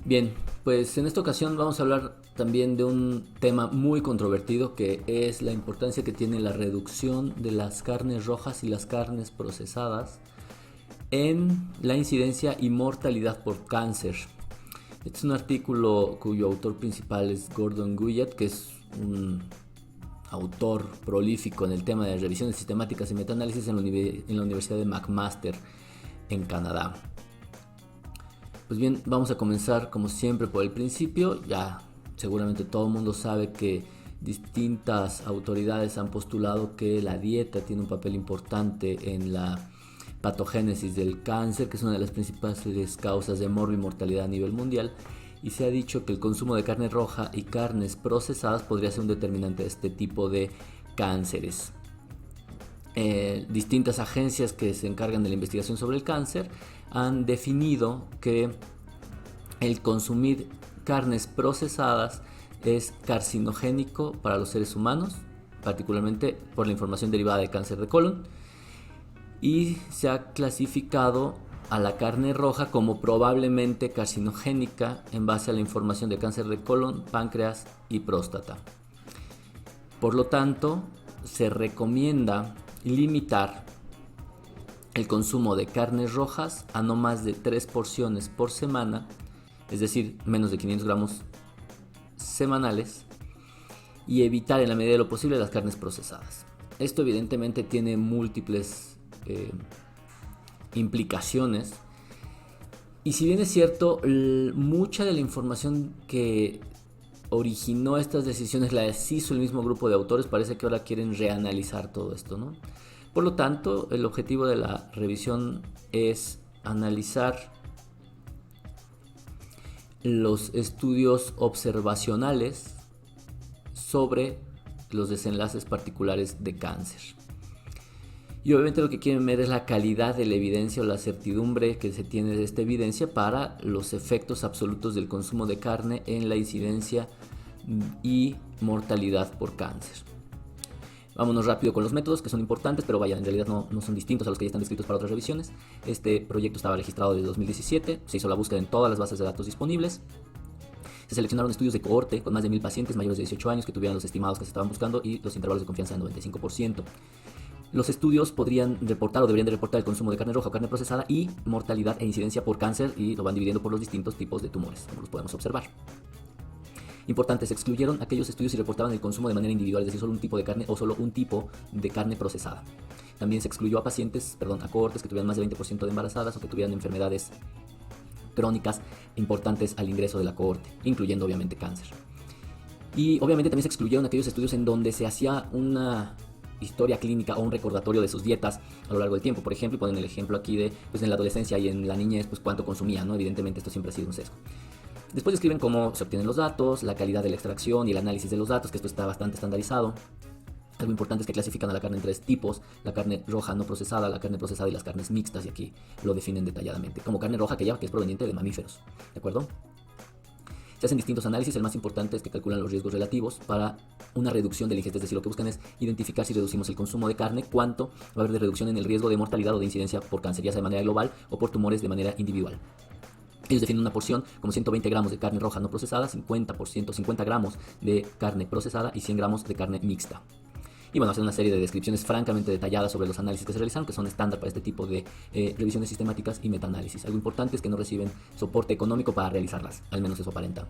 Bien, pues en esta ocasión vamos a hablar también de un tema muy controvertido que es la importancia que tiene la reducción de las carnes rojas y las carnes procesadas en la incidencia y mortalidad por cáncer. Este es un artículo cuyo autor principal es Gordon Guyatt, que es un autor prolífico en el tema de revisiones sistemáticas y metaanálisis en la Universidad de McMaster en Canadá. Pues bien, vamos a comenzar como siempre por el principio. Ya seguramente todo el mundo sabe que distintas autoridades han postulado que la dieta tiene un papel importante en la patogénesis del cáncer, que es una de las principales causas de morbo y mortalidad a nivel mundial, y se ha dicho que el consumo de carne roja y carnes procesadas podría ser un determinante de este tipo de cánceres. Distintas agencias que se encargan de la investigación sobre el cáncer han definido que el consumir carnes procesadas es carcinogénico para los seres humanos, particularmente por la información derivada de cáncer de colon, y se ha clasificado a la carne roja como probablemente carcinogénica en base a la información de cáncer de colon, páncreas y próstata. Por lo tanto, se recomienda limitar el consumo de carnes rojas a no más de 3 porciones por semana, es decir, menos de 500 gramos semanales, y evitar en la medida de lo posible las carnes procesadas. Esto evidentemente tiene múltiples implicaciones, y si bien es cierto, mucha de la información que originó estas decisiones las hizo el mismo grupo de autores, parece que ahora quieren reanalizar todo esto, ¿no? Por lo tanto, el objetivo de la revisión es analizar los estudios observacionales sobre los desenlaces particulares de cáncer. Y obviamente lo que quieren ver es la calidad de la evidencia o la certidumbre que se tiene de esta evidencia para los efectos absolutos del consumo de carne en la incidencia y mortalidad por cáncer. Vámonos rápido con los métodos, que son importantes, pero vaya, en realidad no son distintos a los que ya están descritos para otras revisiones. Este proyecto estaba registrado desde 2017, se hizo la búsqueda en todas las bases de datos disponibles. Se seleccionaron estudios de cohorte con más de 1000 pacientes mayores de 18 años que tuvieran los estimados que se estaban buscando y los intervalos de confianza del 95%. Los estudios podrían reportar o deberían de reportar el consumo de carne roja o carne procesada y mortalidad e incidencia por cáncer, y lo van dividiendo por los distintos tipos de tumores, como los podemos observar. Importante, se excluyeron aquellos estudios si reportaban el consumo de manera individual, es decir, solo un tipo de carne o solo un tipo de carne procesada. También se excluyó a cohortes que tuvieran más de 20% de embarazadas o que tuvieran enfermedades crónicas importantes al ingreso de la cohorte, incluyendo obviamente cáncer. Y obviamente también se excluyeron aquellos estudios en donde se hacía una historia clínica o un recordatorio de sus dietas a lo largo del tiempo. Por ejemplo, ponen el ejemplo aquí de pues en la adolescencia y en la niñez pues cuánto consumían, ¿no? Evidentemente esto siempre ha sido un sesgo. Después describen cómo se obtienen los datos, la calidad de la extracción y el análisis de los datos, que esto está bastante estandarizado. Algo importante es que clasifican a la carne en 3 tipos: la carne roja no procesada, la carne procesada y las carnes mixtas, y aquí lo definen detalladamente. Como carne roja, que es proveniente de mamíferos, ¿de acuerdo? Se hacen distintos análisis, el más importante es que calculan los riesgos relativos para una reducción de la ingesta, es decir, lo que buscan es identificar si reducimos el consumo de carne, cuánto va a haber de reducción en el riesgo de mortalidad o de incidencia por cáncer, ya sea de manera global o por tumores de manera individual. Ellos definen una porción como 120 gramos de carne roja no procesada, 50 gramos de carne procesada y 100 gramos de carne mixta. Y bueno, hacen una serie de descripciones francamente detalladas sobre los análisis que se realizaron, que son estándar para este tipo de revisiones sistemáticas y metaanálisis. Algo importante es que no reciben soporte económico para realizarlas, al menos eso aparenta.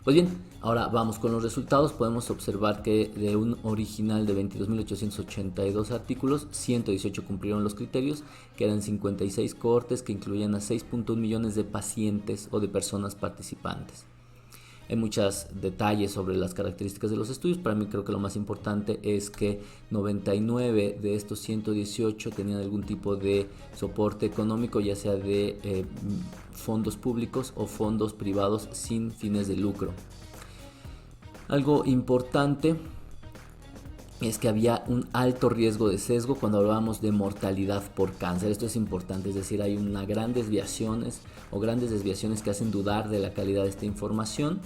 Pues bien, ahora vamos con los resultados. Podemos observar que de un original de 22.882 artículos, 118 cumplieron los criterios, que eran 56 cohortes que incluían a 6.1 millones de pacientes o de personas participantes. Hay muchos detalles sobre las características de los estudios. Para mí creo que lo más importante es que 99 de estos 118 tenían algún tipo de soporte económico, ya sea de fondos públicos o fondos privados sin fines de lucro. Algo importante es que había un alto riesgo de sesgo cuando hablábamos de mortalidad por cáncer. Esto es importante, es decir, hay grandes desviaciones que hacen dudar de la calidad de esta información.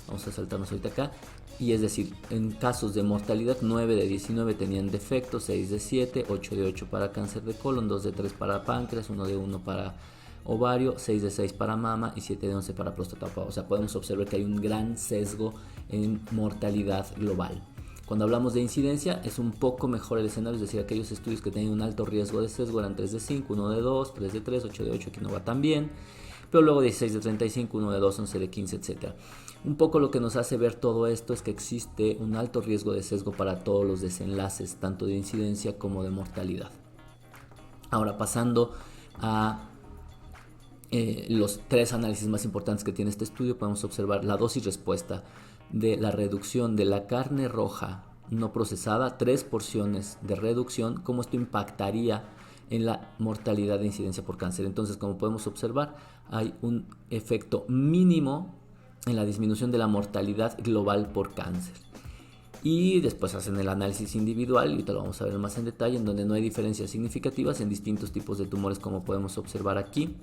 Vamos a saltarnos ahorita acá. Y es decir, en casos de mortalidad, 9 de 19 tenían defectos, 6 de 7, 8 de 8 para cáncer de colon, 2 de 3 para páncreas, 1 de 1 para ovario, 6 de 6 para mama y 7 de 11 para próstata. O sea, podemos observar que hay un gran sesgo en mortalidad global. Cuando hablamos de incidencia es un poco mejor el escenario, es decir, aquellos estudios que tenían un alto riesgo de sesgo eran 3 de 5, 1 de 2, 3 de 3, 8 de 8, aquí no va tan bien, pero luego 16 de 35, 1 de 2, 11 de 15, etc. Un poco lo que nos hace ver todo esto es que existe un alto riesgo de sesgo para todos los desenlaces, tanto de incidencia como de mortalidad. Ahora, pasando a los 3 análisis más importantes que tiene este estudio, podemos observar la dosis respuesta de la reducción de la carne roja no procesada, 3 porciones de reducción, cómo esto impactaría en la mortalidad de incidencia por cáncer. Entonces, como podemos observar, hay un efecto mínimo en la disminución de la mortalidad global por cáncer. Y después hacen el análisis individual, y ahorita lo vamos a ver más en detalle, en donde no hay diferencias significativas en distintos tipos de tumores, como podemos observar aquí.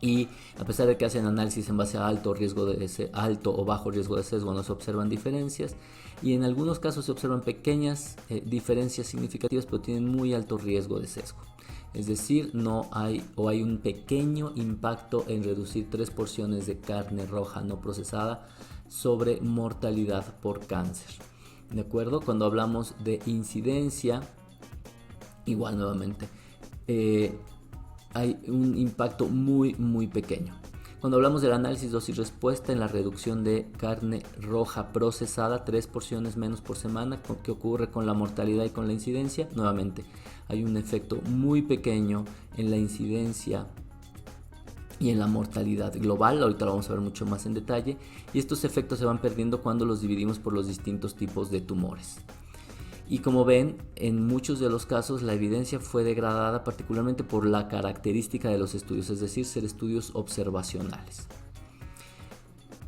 Y a pesar de que hacen análisis en base a alto o bajo riesgo de sesgo, no se observan diferencias, y en algunos casos se observan pequeñas diferencias significativas, pero tienen muy alto riesgo de sesgo. Es decir, hay un pequeño impacto en reducir 3 porciones de carne roja no procesada sobre mortalidad por cáncer. ¿De acuerdo? Cuando hablamos de incidencia, igual nuevamente, hay un impacto muy pequeño. Cuando hablamos del análisis dosis-respuesta en la reducción de carne roja procesada, 3 porciones menos por semana, ¿qué ocurre con la mortalidad y con la incidencia? Nuevamente, hay un efecto muy pequeño en la incidencia y en la mortalidad global. Ahorita lo vamos a ver mucho más en detalle, y estos efectos se van perdiendo cuando los dividimos por los distintos tipos de tumores. Y como ven, en muchos de los casos la evidencia fue degradada particularmente por la característica de los estudios, es decir, ser estudios observacionales.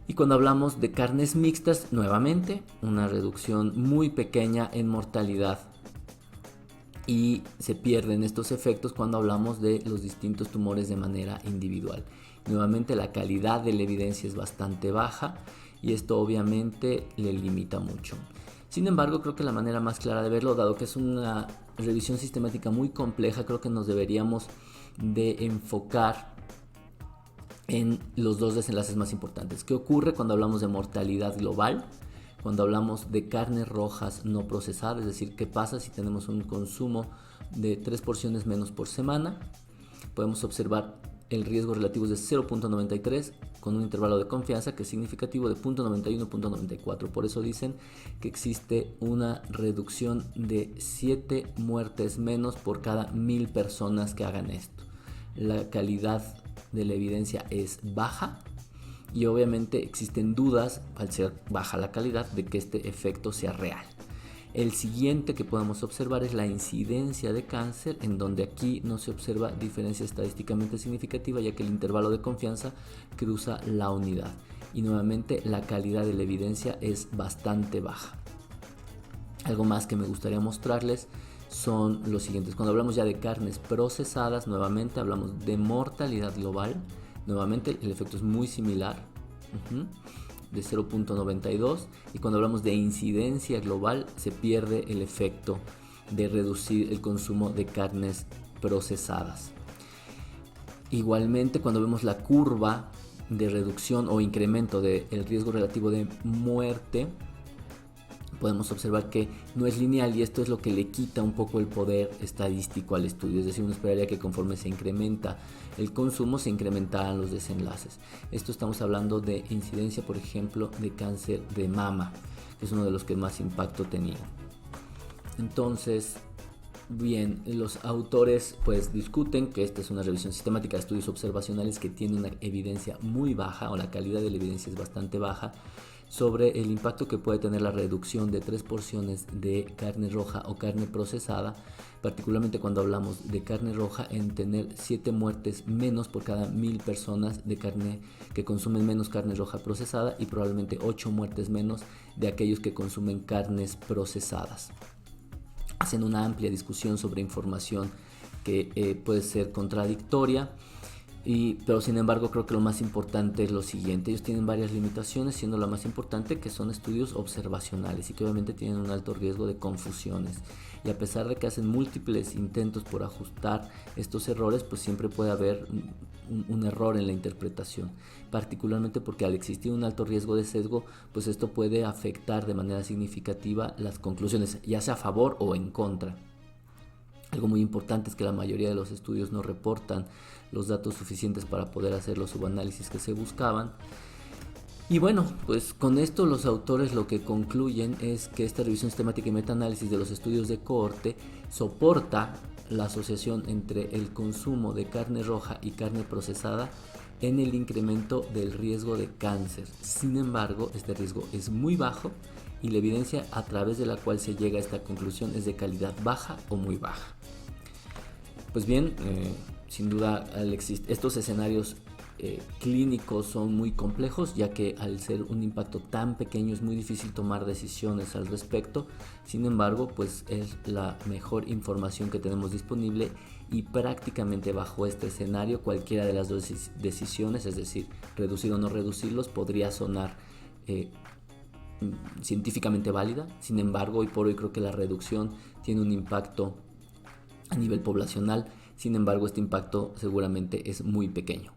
Y cuando hablamos de carnes mixtas, nuevamente, una reducción muy pequeña en mortalidad, y se pierden estos efectos cuando hablamos de los distintos tumores de manera individual. Nuevamente, la calidad de la evidencia es bastante baja, y esto obviamente le limita mucho. Sin embargo, creo que la manera más clara de verlo, dado que es una revisión sistemática muy compleja, creo que nos deberíamos de enfocar en los 2 desenlaces más importantes. ¿Qué ocurre cuando hablamos de mortalidad global? Cuando hablamos de carnes rojas no procesadas, es decir, ¿qué pasa si tenemos un consumo de 3 porciones menos por semana? Podemos observar el riesgo relativo es de 0.93 con un intervalo de confianza que es significativo de 0.91 0.94. Por eso dicen que existe una reducción de 7 muertes menos por cada 1000 personas que hagan esto. La calidad de la evidencia es baja, y obviamente existen dudas, al ser baja la calidad, de que este efecto sea real. El siguiente que podemos observar es la incidencia de cáncer, en donde aquí no se observa diferencia estadísticamente significativa, ya que el intervalo de confianza cruza la unidad. Y nuevamente la calidad de la evidencia es bastante baja. Algo más que me gustaría mostrarles son los siguientes. Cuando hablamos ya de carnes procesadas, nuevamente hablamos de mortalidad global. Nuevamente el efecto es muy similar, de 0.92, y cuando hablamos de incidencia global se pierde el efecto de reducir el consumo de carnes procesadas. Igualmente, cuando vemos la curva de reducción o incremento del riesgo relativo de muerte, podemos observar que no es lineal, y esto es lo que le quita un poco el poder estadístico al estudio. Es decir, uno esperaría que conforme se incrementa el consumo se incrementaran los desenlaces. Esto estamos hablando de incidencia, por ejemplo, de cáncer de mama, que es uno de los que más impacto tenía. Entonces, bien, los autores pues discuten que esta es una revisión sistemática de estudios observacionales que tiene una evidencia muy baja, o la calidad de la evidencia es bastante baja, sobre el impacto que puede tener la reducción de 3 porciones de carne roja o carne procesada, particularmente cuando hablamos de carne roja, en tener 7 muertes menos por cada 1000 personas de carne que consumen menos carne roja procesada, y probablemente 8 muertes menos de aquellos que consumen carnes procesadas. Hacen una amplia discusión sobre información que puede ser contradictoria, Pero sin embargo creo que lo más importante es lo siguiente: ellos tienen varias limitaciones, siendo la más importante que son estudios observacionales y que obviamente tienen un alto riesgo de confusiones, y a pesar de que hacen múltiples intentos por ajustar estos errores, pues siempre puede haber un error en la interpretación, particularmente porque al existir un alto riesgo de sesgo, pues esto puede afectar de manera significativa las conclusiones, ya sea a favor o en contra. Algo muy importante es que la mayoría de los estudios no reportan los datos suficientes para poder hacer los subanálisis que se buscaban. Y bueno, pues con esto los autores lo que concluyen es que esta revisión sistemática y metaanálisis de los estudios de cohorte soporta la asociación entre el consumo de carne roja y carne procesada en el incremento del riesgo de cáncer. Sin embargo, este riesgo es muy bajo y la evidencia a través de la cual se llega a esta conclusión es de calidad baja o muy baja. Pues bien, sin duda estos escenarios clínicos son muy complejos, ya que al ser un impacto tan pequeño es muy difícil tomar decisiones al respecto. Sin embargo, pues es la mejor información que tenemos disponible, y prácticamente bajo este escenario cualquiera de las dos decisiones, es decir, reducir o no reducirlos, podría sonar científicamente válida. Sin embargo, hoy por hoy creo que la reducción tiene un impacto a nivel poblacional. Sin embargo, este impacto seguramente es muy pequeño.